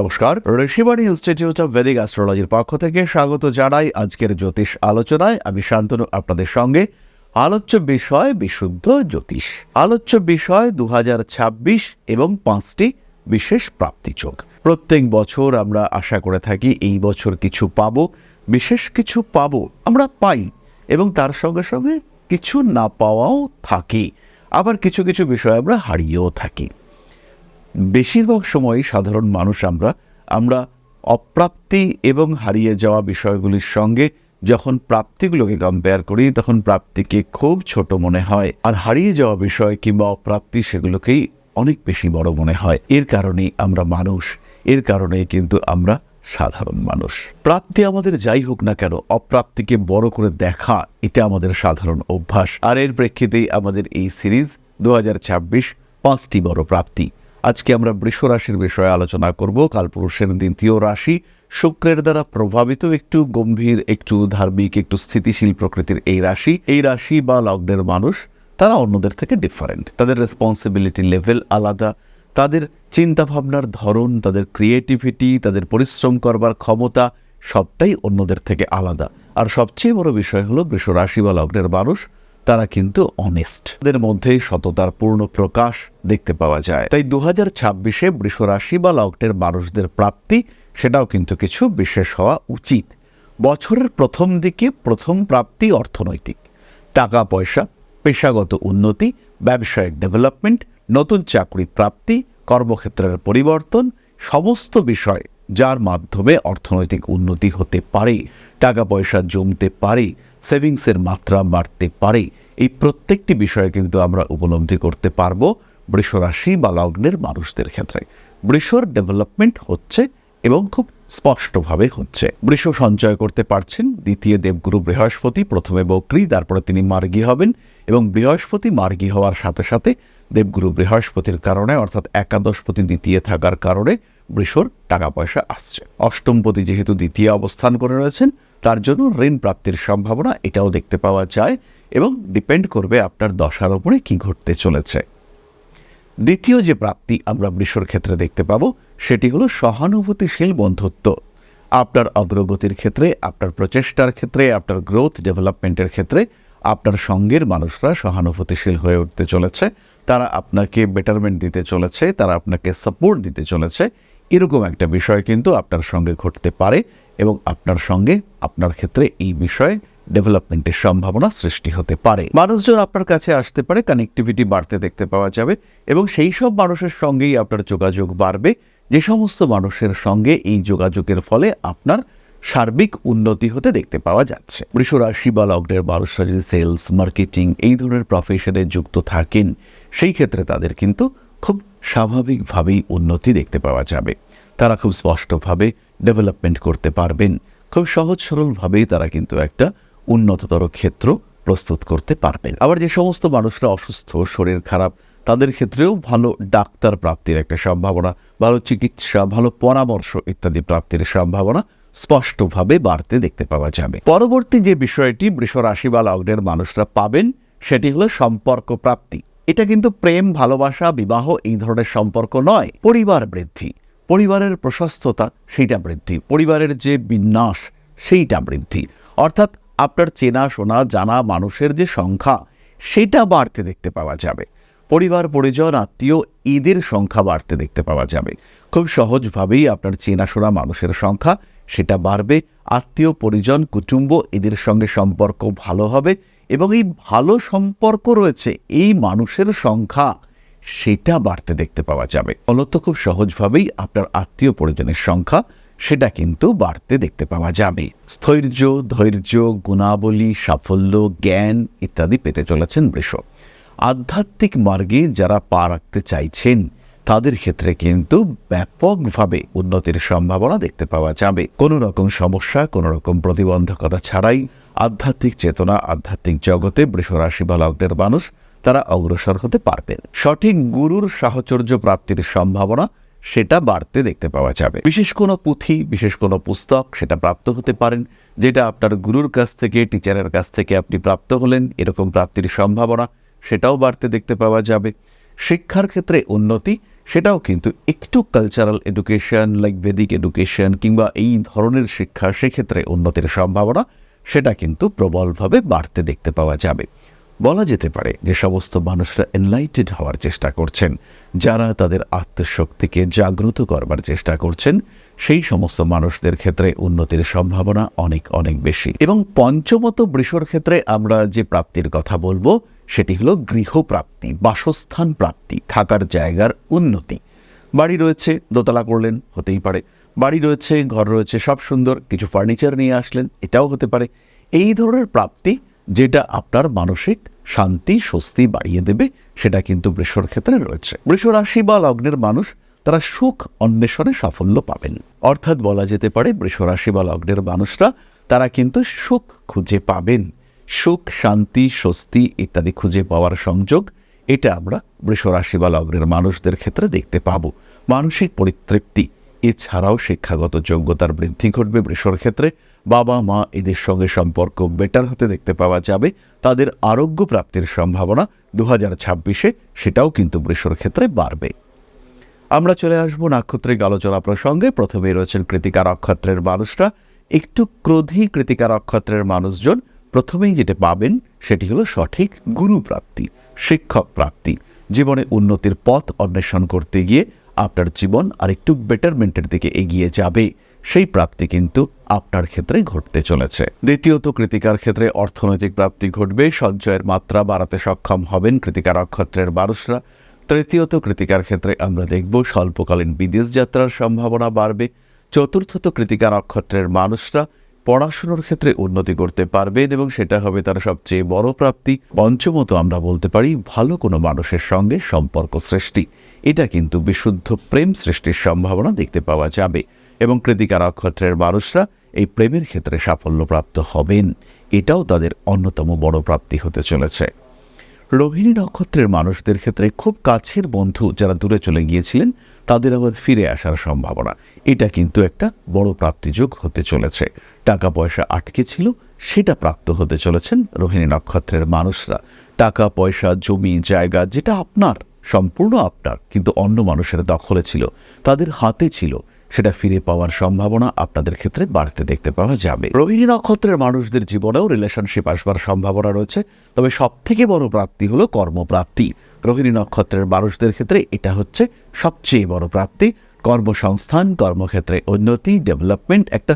নমস্কার, Rishibani institute of Vedic অ্যাস্ট্রোলজির পক্ষ থেকে স্বাগত জানাই আজকের জ্যোতিষ আলোচনায়। আমি শান্তনু আপনাদের সঙ্গে। আলোচ্য বিষয় বিশুদ্ধ জ্যোতিষ। আলোচ্য বিষয় 2026 এবং 5টি বিশেষ প্রাপ্তিযোগ। প্রত্যেক বছর আমরা আশা করে থাকি এই বছর কিছু পাবো, বিশেষ কিছু পাবো, আমরা পাই এবং তার সঙ্গে সঙ্গে কিছু না পাওয়াও থাকি, আবার কিছু কিছু বিষয় আমরা হারিয়েও থাকি। বেশিরভাগ সময় সাধারণ মানুষ আমরা অপ্রাপ্তি এবং হারিয়ে যাওয়া বিষয়গুলির সঙ্গে যখন প্রাপ্তিগুলোকে কম্পেয়ার করি তখন প্রাপ্তিকে খুব ছোট মনে হয়, আর হারিয়ে যাওয়া বিষয় কিংবা অপ্রাপ্তি সেগুলোকেই অনেক বেশি বড় মনে হয়। এর কারণেই আমরা মানুষ, এর কারণেই কিন্তু আমরা সাধারণ মানুষ। প্রাপ্তি আমাদের যাই হোক না কেন, অপ্রাপ্তিকে বড় করে দেখা এটা আমাদের সাধারণ অভ্যাস। আর এর প্রেক্ষিতেই আমাদের এই সিরিজ 2026 5টি বড় প্রাপ্তি। আজকে আমরা বৃষ রাশির বিষয়ে আলোচনা করব। কালপুরুষের দ্বিতীয় রাশি, শুক্রের দ্বারা প্রভাবিত, একটু গম্ভীর, একটু ধার্মিক, একটু স্থিতিশীল প্রকৃতির এই রাশি বা লগ্নের মানুষ তারা অন্যদের থেকে ডিফারেন্ট। তাদের রেসপন্সিবিলিটি লেভেল আলাদা, তাদের চিন্তাভাবনার ধরন, তাদের ক্রিয়েটিভিটি, তাদের পরিশ্রম করবার ক্ষমতা সবটাই অন্যদের থেকে আলাদা। আর সবচেয়ে বড় বিষয় হলো বৃষ রাশি বা লগ্নের মানুষ তারা কিন্তু অনেস্ট, তাদের মধ্যে সততার পূর্ণ প্রকাশ দেখতে পাওয়া যায়। তাই 2026-এ বৃষ রাশি বা লগ্নের মানুষদের প্রাপ্তি সেটাও কিন্তু কিছু বিশেষ হওয়া উচিত। বছরের প্রথম দিকে প্রথম প্রাপ্তি অর্থনৈতিক, টাকা পয়সা, পেশাগত উন্নতি, ব্যবসায়িক ডেভেলপমেন্ট, নতুন চাকরি প্রাপ্তি, কর্মক্ষেত্রের পরিবর্তন, সমস্ত বিষয় যার মাধ্যমে অর্থনৈতিক উন্নতি হতে পারে, টাকা পয়সা জমতে পারে, সেভিংসের মাত্রা বাড়তে পারে, এই প্রত্যেকটি বিষয়ে কিন্তু আমরা উপলব্ধি করতে পারবো বৃষ রাশি বা লগ্নের মানুষদের ক্ষেত্রে। বৃষর ডেভেলপমেন্ট হচ্ছে এবং খুব স্পষ্টভাবে হচ্ছে। বৃষ সঞ্চয় করতে পারছেন। দ্বিতীয় দেবগুরু বৃহস্পতি প্রথমে বক্রী, তারপরে তিনি মার্গী হবেন এবং বৃহস্পতি মার্গী হওয়ার সাথে সাথে দেবগুরু বৃহস্পতির কারণে অর্থাৎ একাদশপতি দ্বিতীয় থাকার কারণে বৃষর টাকা পয়সা আসছে। অষ্টমপতি যেহেতু দ্বিতীয় অবস্থান করে রয়েছেন তার জন্য ঋণ প্রাপ্তির সম্ভাবনা এটাও দেখতে পাওয়া যায় এবং ডিপেন্ড করবে আপনার দশার উপরে কি ঘটতে চলেছে। দ্বিতীয় যে প্রাপ্তি আমরা বৃষর ক্ষেত্রে দেখতে পাবো সেটি হলো সহানুভূতিশীল বন্ধুত্ব। আপনার অগ্রগতির ক্ষেত্রে, আপনার প্রচেষ্টার ক্ষেত্রে, আপনার গ্রোথ ডেভেলপমেন্টের ক্ষেত্রে আপনার সঙ্গের মানুষরা সহানুভূতিশীল হয়ে উঠতে চলেছে, তারা আপনাকে বেটারমেন্ট দিতে চলেছে, তারা আপনাকে সাপোর্ট দিতে চলেছে। এরকম একটা বিষয় কিন্তু আপনার সঙ্গে ঘটতে পারে এবং আপনার সঙ্গে আপনার ক্ষেত্রে এই বিষয়ে ডেভেলপমেন্টের সম্ভাবনা সৃষ্টি হতে পারে। মানুষজন আপনার কাছে আসতে পারে, কানেক্টিভিটি বাড়তে দেখতে পাওয়া যাবে এবং সেই সব মানুষের সঙ্গেই আপনার যোগাযোগ বাড়বে যে সমস্ত মানুষের সঙ্গে এই যোগাযোগের ফলে আপনার সার্বিক উন্নতি হতে দেখতে পাওয়া যাচ্ছে। বৃষ রাশি বা লগ্নের মানুষরা যদি সেলস, মার্কেটিং এই ধরনের প্রফেশনে যুক্ত থাকেন সেই ক্ষেত্রে তাদের কিন্তু খুব স্বাভাবিকভাবেই উন্নতি দেখতে পাওয়া যাবে। তারা খুব স্পষ্টভাবে ডেভেলপমেন্ট করতে পারবেন, খুব সহজ সরলভাবেই তারা কিন্তু একটা উন্নততর ক্ষেত্র প্রস্তুত করতে পারবেন। আবার যে সমস্ত মানুষরা অসুস্থ, শরীর খারাপ, তাদের ক্ষেত্রেও ভালো ডাক্তার প্রাপ্তির একটা সম্ভাবনা, ভালো চিকিৎসা, ভালো পরামর্শ ইত্যাদি প্রাপ্তির সম্ভাবনা স্পষ্টভাবে বাড়তে দেখতে পাওয়া যাবে। পরবর্তী যে বিষয়টি বৃষ রাশি বা লগ্নের মানুষরা পাবেন সেটি হলো সম্পর্ক প্রাপ্তি। এটা কিন্তু প্রেম, ভালোবাসা, বিবাহ এই ধরনের সম্পর্ক নয়, পরিবার বৃদ্ধি, পরিবারের প্রশস্ততা সেইটা বৃদ্ধি, পরিবারের যে বিন্যাস সেইটা বৃদ্ধি, অর্থাৎ আপনার চেনা শোনা জানা মানুষের যে সংখ্যা সেটা বাড়তে দেখতে পাওয়া যাবে। পরিবার পরিজন আত্মীয় এদের সংখ্যা বাড়তে দেখতে পাওয়া যাবে। খুব সহজভাবেই আপনার চেনাশোনা মানুষের সংখ্যা সেটা বাড়বে। আত্মীয় পরিজন কুটুম্ব এদের সঙ্গে সম্পর্ক ভালো হবে এবং এই ভালো সম্পর্ক রয়েছে এই মানুষের সংখ্যা সেটা বাড়তে দেখতে পাওয়া যাবে। ফলত খুব সহজভাবেই আপনার আত্মীয় পরিজনের সংখ্যা সেটা কিন্তু বাড়তে দেখতে পাওয়া যাবে। স্থৈর্য, ধৈর্য, গুণাবলী, সাফল্য, জ্ঞান ইত্যাদি পেতে চলেছেন বৃষ। আধ্যাত্মিক মার্গে যারা পা রাখতে চাইছেন তাদের ক্ষেত্রে কিন্তু ব্যাপকভাবে উন্নতির সম্ভাবনা দেখতে পাওয়া যাবে। কোনো রকম সমস্যা, কোনো রকম প্রতিবন্ধকতা ছাড়াই আধ্যাত্মিক চেতনা, আধ্যাত্মিক জগতে বৃষ রাশি বা লগ্নের মানুষ তারা অগ্রসর হতে পারবেন। সঠিক গুরুর সাহচর্য প্রাপ্তির সম্ভাবনা সেটা বাড়তে দেখতে পাওয়া যাবে। বিশেষ কোনো পুঁথি, বিশেষ কোনো পুস্তক সেটা প্রাপ্ত হতে পারেন, যেটা আপনার গুরুর কাছ থেকে, টিচারের কাছ থেকে আপনি প্রাপ্ত হলেন, এরকম প্রাপ্তির সম্ভাবনা সেটাও বাড়তে দেখতে পাওয়া যাবে। শিক্ষার ক্ষেত্রে উন্নতি, সেটাও কিন্তু একটু কালচারাল এডুকেশন লাইক বেদিক এডুকেশন কিংবা এই ধরনের শিক্ষা, সেক্ষেত্রে উন্নতির সম্ভাবনা সেটা কিন্তু প্রবলভাবে বাড়তে দেখতে পাওয়া যাবে। বলা যেতে পারে যে সমস্ত মানুষরা এনলাইটেড হওয়ার চেষ্টা করছেন, যারা তাদের আত্মশক্তিকে জাগ্রত করবার চেষ্টা করছেন, সেই সমস্ত মানুষদের ক্ষেত্রে উন্নতির সম্ভাবনা অনেক অনেক বেশি। এবং পঞ্চমত বৃষর ক্ষেত্রে আমরা যে প্রাপ্তির কথা বলবো সেটি হলো গৃহপ্রাপ্তি, বাসস্থান প্রাপ্তি, থাকার জায়গার উন্নতি। বাড়ি রয়েছে, দোতলা করলেন, হতেই পারে। বাড়ি রয়েছে, ঘর রয়েছে, সব সুন্দর, কিছু ফার্নিচার নিয়ে আসলেন, এটাও হতে পারে। এই ধরনের প্রাপ্তি যেটা আপনার মানসিক শান্তি স্বস্তি বাড়িয়ে দেবে, সেটা কিন্তু বৃষর ক্ষেত্রে রয়েছে। বৃষ রাশি বা লগ্নের মানুষ তারা সুখ অন্বেষণে সাফল্য পাবেন। অর্থাৎ বলা যেতে পারে বৃষ রাশি বা লগ্নের মানুষরা তারা কিন্তু সুখ খুঁজে পাবেন। সুখ, শান্তি, স্বস্তি ইত্যাদি খুঁজে পাওয়ার সংযোগ এটা আমরা বৃষ রাশি বা লগ্নের মানুষদের ক্ষেত্রে দেখতে পাবো। মানসিক পরিতৃপ্তি, এছাড়াও শিক্ষাগত যোগ্যতার বৃদ্ধি ঘটবে বৃষর ক্ষেত্রে। বাবা মা এদের সঙ্গে সম্পর্ক বেটার হতে দেখতে পাওয়া যাবে। তাদের আরোগ্য প্রাপ্তির সম্ভাবনা 2026-এ সেটাও কিন্তু বৃষর ক্ষেত্রে বাড়বে। আমরা চলে আসবো নাক্ষত্রিক আলোচনা প্রসঙ্গে। প্রথমেই রয়েছেন কৃতিকা নক্ষত্রের মানুষরা। একটু ক্রোধী কৃতিকা নক্ষত্রের মানুষজন প্রথমেই যেটা পাবেন সেটি হলো সঠিক গুরু প্রাপ্তি, শিক্ষক প্রাপ্তি। জীবনে উন্নতির পথ অন্বেষণ করতে গিয়ে আপনার জীবন আর একটু বেটারমেন্টের দিকে এগিয়ে যাবে, সেই প্রাপ্তি কিন্তু আপনার ক্ষেত্রে ঘটতে চলেছে। দ্বিতীয়ত কৃতিকার ক্ষেত্রে অর্থনৈতিক প্রাপ্তি ঘটবে, সঞ্চয়ের মাত্রা বাড়াতে সক্ষম হবেন কৃতিকা নক্ষত্রের মানুষরা। তৃতীয়ত কৃতিকার ক্ষেত্রে আমরা দেখব স্বল্পকালীন বিদেশ যাত্রার সম্ভাবনা বাড়বে। চতুর্থত কৃতিকা নক্ষত্রের মানুষরা পড়াশোনার ক্ষেত্রে উন্নতি করতে পারবেন এবং সেটা হবে তার সবচেয়ে বড় প্রাপ্তি। পঞ্চমত আমরা বলতে পারি ভালো কোনো মানুষের সঙ্গে সম্পর্ক সৃষ্টি, এটা কিন্তু বিশুদ্ধ প্রেম সৃষ্টির সম্ভাবনা দেখতে পাওয়া যাবে এবং কৃতিকা নক্ষত্রের মানুষরা এই প্রেমের ক্ষেত্রে সাফল্যপ্রাপ্ত হবেন, এটাও তাদের অন্যতম বড় প্রাপ্তি হতে চলেছে। রোহিণী নক্ষত্রের মানুষদের ক্ষেত্রে খুব কাছের বন্ধু যারা দূরে চলে গিয়েছিলেন তাদের আবার ফিরে আসার সম্ভাবনা, এটা কিন্তু একটা বড় প্রাপ্তিযোগ হতে চলেছে। টাকা পয়সা আটকে ছিল, সেটা প্রাপ্ত হতে চলেছেন রোহিণী নক্ষত্রের মানুষরা। টাকা পয়সা, জমি জায়গা যেটা আপনার, সম্পূর্ণ আপনার, কিন্তু অন্য মানুষের দখলে ছিল, তাদের হাতে ছিল, সেটা ফিরে পাওয়ার সম্ভাবনা আপনাদের ক্ষেত্রে বাড়তে দেখতে পাওয়া যাবে। রোহিণী নক্ষত্রের মানুষদের জীবনেও রিলেশনশিপ আসবার সম্ভাবনা রয়েছে, তবে সবথেকে বড় প্রাপ্তি হলো কর্মপ্রাপ্তি। রোহিণী নক্ষত্রের মানুষদের ক্ষেত্রে এটা হচ্ছে সবচেয়ে বড় প্রাপ্তি। কর্মসংস্থান, কর্মক্ষেত্রে উন্নতি, ডেভেলপমেন্ট, একটা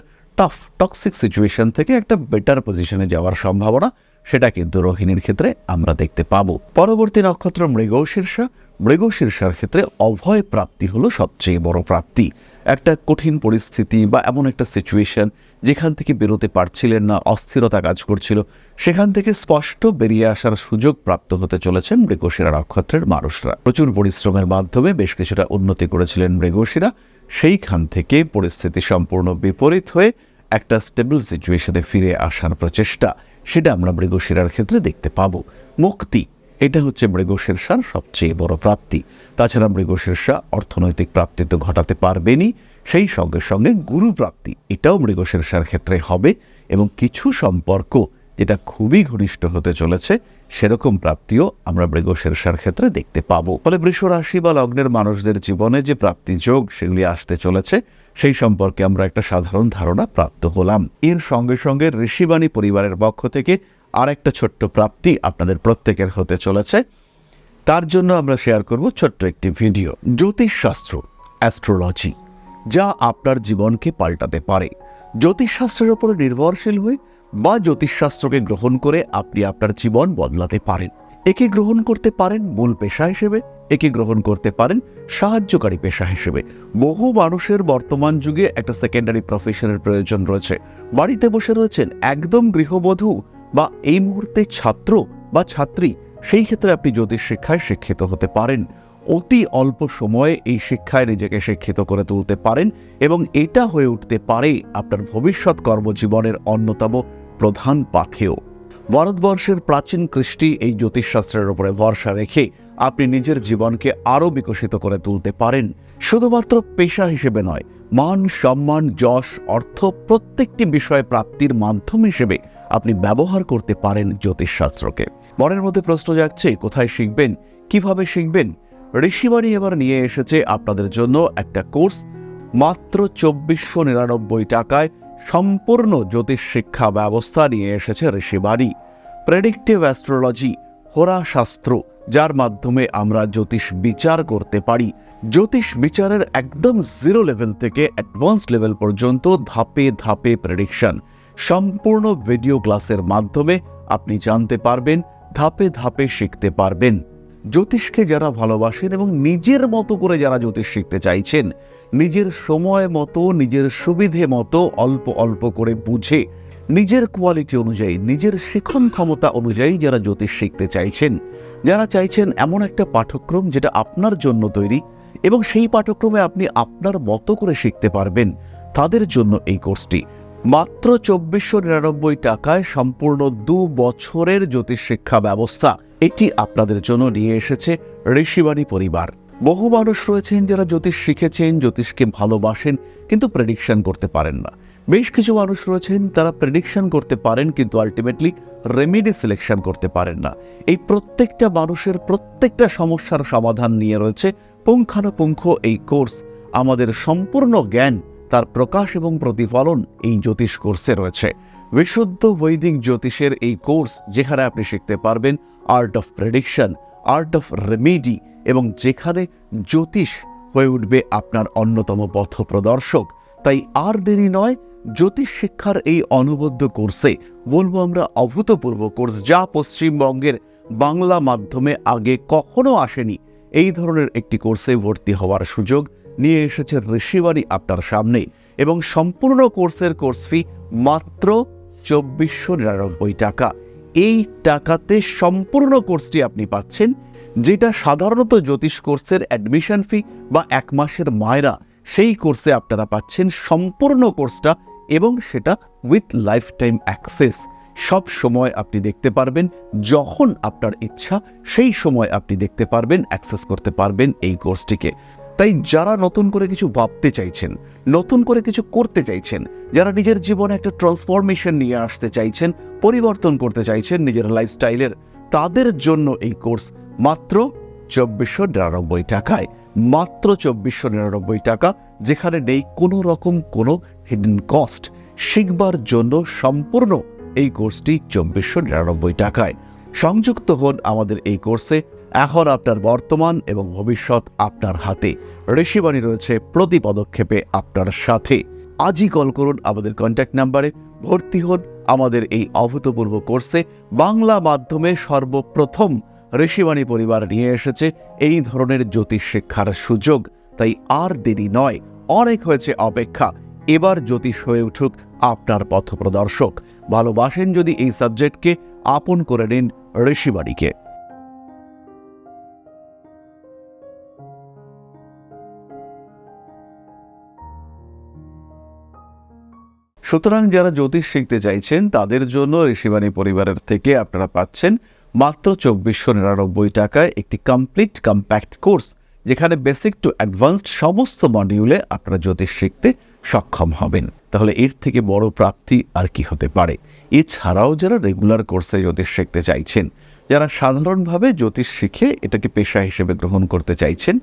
টক্সিক সিচুয়েশন থেকে একটা বেটার পজিশনে যাওয়ার সম্ভাবনা সেটা কিন্তু রোহিণীর ক্ষেত্রে আমরা দেখতে পাবো। পরবর্তী নক্ষত্র মৃগশীর্ষা। মৃগশীর্ষার ক্ষেত্রে অভয় প্রাপ্তি হলো সবচেয়ে বড় প্রাপ্তি। একটা কঠিন পরিস্থিতি বা এমন একটা সিচুয়েশন যেখান থেকে বেরোতে পারছিলেন না, অস্থিরতা কাজ করছিল, সেখান থেকে স্পষ্ট বেরিয়ে আসার সুযোগ প্রাপ্ত হতে চলেছেন মৃগশিরা নক্ষত্রের মানুষরা। প্রচুর পরিশ্রমের মাধ্যমে বেশ কিছুটা উন্নতি করেছিলেন মৃগশিরা, সেইখান থেকে পরিস্থিতি সম্পূর্ণ বিপরীত হয়ে একটা স্টেবল সিচুয়েশনে ফিরে আসার প্রচেষ্টা সেটা আমরা মৃগশিরার ক্ষেত্রে দেখতে পাবো। মুক্তি, এটা হচ্ছে মৃগশীর্ষার সবচেয়ে বড় প্রাপ্তি। তাছাড়া মৃগশীর্ষা অর্থনৈতিক প্রাপ্তি তো ঘটাতে পারবেনই, সেই সঙ্গে সঙ্গে গুরু প্রাপ্তি এটাও মৃগশীর্ষার ক্ষেত্রে হবে এবং কিছু সম্পর্ক যেটা খুবই ঘনিষ্ঠ হতে চলেছে সেরকম প্রাপ্তিও আমরা মৃগশীর্ষার ক্ষেত্রে দেখতে পাবো। ফলে বৃষ রাশি বা লগ্নের মানুষদের জীবনে যে প্রাপ্তি যোগ সেগুলি আসতে চলেছে সেই সম্পর্কে আমরা একটা সাধারণ ধারণা প্রাপ্ত হলাম। এর সঙ্গে সঙ্গে ঋষিবাণী পরিবারের পক্ষ থেকে আর একটা ছোট্ট প্রাপ্তি আপনাদের প্রত্যেকের হতে চলেছে, তার জন্য আমরা শেয়ার করব ছোট্ট একটি ভিডিও। জ্যোতিষশাস্ত্র, অ্যাস্ট্রোলজি যা আপনার জীবনকে পাল্টাতে পারে। জ্যোতিষশাস্ত্রের উপর নির্ভরশীল হয়ে বা জ্যোতিষশাস্ত্রকে গ্রহণ করে আপনি আপনার জীবন বদলাতে পারেন। একে গ্রহণ করতে পারেন মূল পেশা হিসেবে, একে গ্রহণ করতে পারেন সাহায্যকারী পেশা হিসেবে। বহু মানুষের বর্তমান যুগে একটা সেকেন্ডারি প্রফেশনের প্রয়োজন রয়েছে। বাড়িতে বসে রয়েছেন একদম গৃহবধূ বা এই মুহূর্তে ছাত্র বা ছাত্রী, সেই ক্ষেত্রে আপনি জ্যোতিষ শিক্ষায় শিক্ষিত হতে পারেন। অতি অল্প সময়ে এই শিক্ষায় নিজেকে শিক্ষিত করে তুলতে পারেন এবং এটা হয়ে উঠতে পারে আপনার ভবিষ্যৎ কর্মজীবনের অন্যতম প্রধান পাথেয়। ভারতবর্ষের প্রাচীন কৃষ্টি এই জ্যোতিষশাস্ত্রের উপরে ভরসা রেখে আপনি নিজের জীবনকে আরও বিকশিত করে তুলতে পারেন। শুধুমাত্র পেশা হিসেবে নয়, মান সম্মান যশ অর্থ প্রত্যেকটি বিষয় প্রাপ্তির মাধ্যম হিসেবে আপনি ব্যবহার করতে পারেন জ্যোতিষশাস্ত্রকে। মনের মধ্যে প্রশ্ন জাগছে, কোথায় শিখবেন, কিভাবে শিখবেন? ঋষিবাণী এবার নিয়ে এসেছে আপনাদের জন্য একটা কোর্স, মাত্র 2499 টাকায় সম্পূর্ণ জ্যোতিষ শিক্ষা ব্যবস্থা নিয়ে এসেছে ঋষিবাণী। প্রেডিক্টিভ অ্যাস্ট্রোলজি, হোরা শাস্ত্র, যার মাধ্যমে আমরা জ্যোতিষ বিচার করতে পারি। জ্যোতিষ বিচারের একদম জিরো লেভেল থেকে অ্যাডভান্স লেভেল পর্যন্ত ধাপে ধাপে প্রেডিকশন, সম্পূর্ণ ভিডিও ক্লাসের মাধ্যমে আপনি জানতে পারবেন, ধাপে ধাপে শিখতে পারবেন। জ্যোতিষকে যারা ভালোবাসেন এবং নিজের মতো করে যারা জ্যোতিষ শিখতে চাইছেন, নিজের সময় মতো, নিজের সুবিধে মতো, অল্প অল্প করে বুঝে, নিজের কোয়ালিটি অনুযায়ী, নিজের শিখন ক্ষমতা অনুযায়ী যারা জ্যোতিষ শিখতে চাইছেন, যারা চাইছেন এমন একটা পাঠ্যক্রম যেটা আপনার জন্য তৈরি এবং সেই পাঠ্যক্রমে আপনি আপনার মতো করে শিখতে পারবেন, তাদের জন্য এই কোর্সটি। মাত্র 2499 টাকায় সম্পূর্ণ 2 বছরের জ্যোতিষ শিক্ষা ব্যবস্থা এটি আপনাদের জন্য নিয়ে এসেছে ঋষিবাণী পরিবার। বহু মানুষ রয়েছেন যারা জ্যোতিষ শিখেছেন, জ্যোতিষকে ভালোবাসেন, কিন্তু প্রেডিকশন করতে পারেন না। বেশ কিছু মানুষ রয়েছেন তারা প্রেডিকশন করতে পারেন কিন্তু আলটিমেটলি রেমেডি সিলেকশন করতে পারেন না। এই প্রত্যেকটা মানুষের প্রত্যেকটা সমস্যার সমাধান নিয়ে রয়েছে পুঙ্খানুপুঙ্খ এই কোর্স। আমাদের সম্পূর্ণ জ্ঞান, তার প্রকাশ এবং প্রতিফলন এই জ্যোতিষ কোর্সে রয়েছে। বিশুদ্ধ বৈদিক জ্যোতিষের এই কোর্স, যেখানে আপনি শিখতে পারবেন art of prediction, art of remedy, এবং যেখানে জ্যোতিষ হয়ে উঠবে আপনার অন্যতম পথ প্রদর্শক। তাই আর দেরি নয়, জ্যোতিষ শিক্ষার এই অনবদ্য কোর্সে, বলবো আমরা অভূতপূর্ব কোর্স, যা পশ্চিমবঙ্গের বাংলা মাধ্যমে আগে কখনো আসেনি, এই ধরনের একটি কোর্সে ভর্তি হওয়ার সুযোগ নিয়ে এসেছে ঋষিবাণী আপনার সামনে। এবং সম্পূর্ণ কোর্সের কোর্স ফি মাত্র 2499 টাকা। এই টাকাতে সম্পূর্ণ কোর্সটি আপনি পাচ্ছেন, যেটা সাধারণত জ্যোতিষ কোর্সের অ্যাডমিশন ফি বা 1 মাসের মায়রা, সেই কোর্সে আপনারা পাচ্ছেন সম্পূর্ণ কোর্সটা, এবং সেটা উইথ লাইফ টাইম অ্যাক্সেস। সব সময় আপনি দেখতে পারবেন, যখন আপনার ইচ্ছা সেই সময় আপনি দেখতে পারবেন, অ্যাক্সেস করতে পারবেন এই কোর্সটিকে। তাই যারা নতুন করে কিছু ভাবতে চাইছেন, নতুন করে কিছু করতে চাইছেন, যারা নিজের জীবনে একটা ট্রান্সফরমেশন নিয়ে আসতে চাইছেন, পরিবর্তন করতে চাইছেন নিজের লাইফস্টাইলের, তাদের জন্য এই কোর্স মাত্র 2499 টাকায়। মাত্র 2499 টাকা, যেখানে নেই কোনো রকম কোনো হিডেন কস্ট। শিখবার জন্য সম্পূর্ণ এই কোর্সটি 2499 টাকায়। সংযুক্ত হন আমাদের এই কোর্সে। এখন আপনার বর্তমান এবং ভবিষ্যৎ আপনার হাতে। ঋষিবাণী রয়েছে প্রতি পদক্ষেপে আপনার সাথে। আজই কল করুন আমাদের কন্ট্যাক্ট নাম্বারে, ভর্তি হন আমাদের এই অভূতপূর্ব কোর্সে। বাংলা মাধ্যমে সর্বপ্রথম ঋষিবাণী পরিবার নিয়ে এসেছে এই ধরনের জ্যোতিষ শিক্ষার সুযোগ। তাই আর দেরি নয়, অনেক হয়েছে অপেক্ষা। এবার জ্যোতিষ হয়ে উঠুক আপনার পথপ্রদর্শক। ভালোবাসেন যদি এই সাবজেক্টকে, আপন করে নিন ঋষিবাণীকে। সুতরাং যারা জ্যোতিষ শিখতে চাইছেন, তাদের জন্য ঋষিবাণী পরিবারের থেকে আপনারা পাচ্ছেন মাত্র 2499 টাকায় একটি কমপ্লিট কম্প্যাক্ট কোর্স, যেখানে বেসিক টু অ্যাডভান্সড সমস্ত মডিউলে আপনারা জ্যোতিষ শিখতে সক্ষম হবেন। তাহলে এর থেকে বড় প্রাপ্তি আর কি হতে পারে? এছাড়াও যারা রেগুলার কোর্সে জ্যোতিষ শিখতে চাইছেন, যারা সাধারণভাবে জ্যোতিষ শিখে এটাকে পেশা হিসেবে গ্রহণ করতে চাইছেন,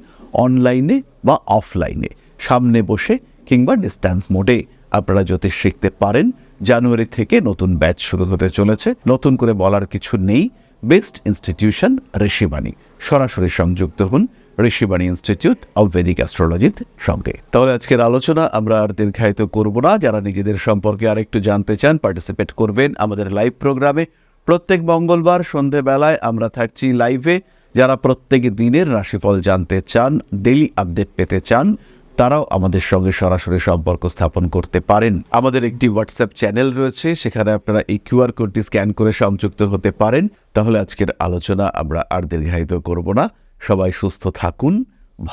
অনলাইনে বা অফলাইনে, সামনে বসে কিংবা ডিস্ট্যান্স মোডে আপনারা জ্যোতিষ শিখতে পারেন। জানুয়ারি থেকে নতুন ব্যাচ শুরু হতে চলেছে। নতুন করে বলার কিছু নেই। Best institution Rishibani. সরাসরি সংযুক্ত হন ঋষিবাণী ইনস্টিটিউট অব ভেদিক অ্যাস্ট্রোলজির সঙ্গে। তাহলে আজকের আলোচনা আমরা আর দীর্ঘায়িত করব না। যারা নিজেদের সম্পর্কে আরেকটু জানতে চান, পার্টিসিপেট করবেন আমাদের লাইভ প্রোগ্রামে। প্রত্যেক মঙ্গলবার সন্ধেবেলায় আমরা থাকছি লাইভে। যারা প্রত্যেক দিনের রাশিফল জানতে চান, ডেইলি আপডেট পেতে চান, তারাও আমাদের সঙ্গে সরাসরি সম্পর্ক স্থাপন করতে পারেন। আমাদের একটি হোয়াটসঅ্যাপ চ্যানেল রয়েছে, সেখানে আপনারা এই কিউআর কোডটি স্ক্যান করে সংযুক্ত হতে পারেন। তাহলে আজকের আলোচনা আমরা আর দীর্ঘায়িত করব না। সবাই সুস্থ থাকুন,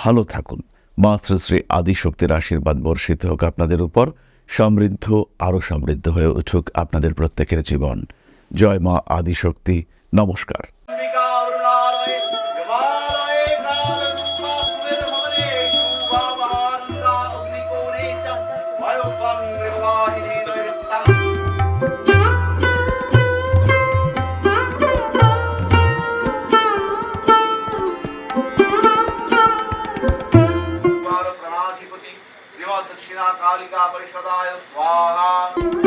ভালো থাকুন। মা শ্রী শ্রী আদিশক্তির আশীর্বাদ বর্ষিত হোক আপনাদের উপর। সমৃদ্ধ, আরও সমৃদ্ধ হয়ে উঠুক আপনাদের প্রত্যেকের জীবন। জয় মা আদিশক্তি। নমস্কার। পরিষদায় স্বাহা।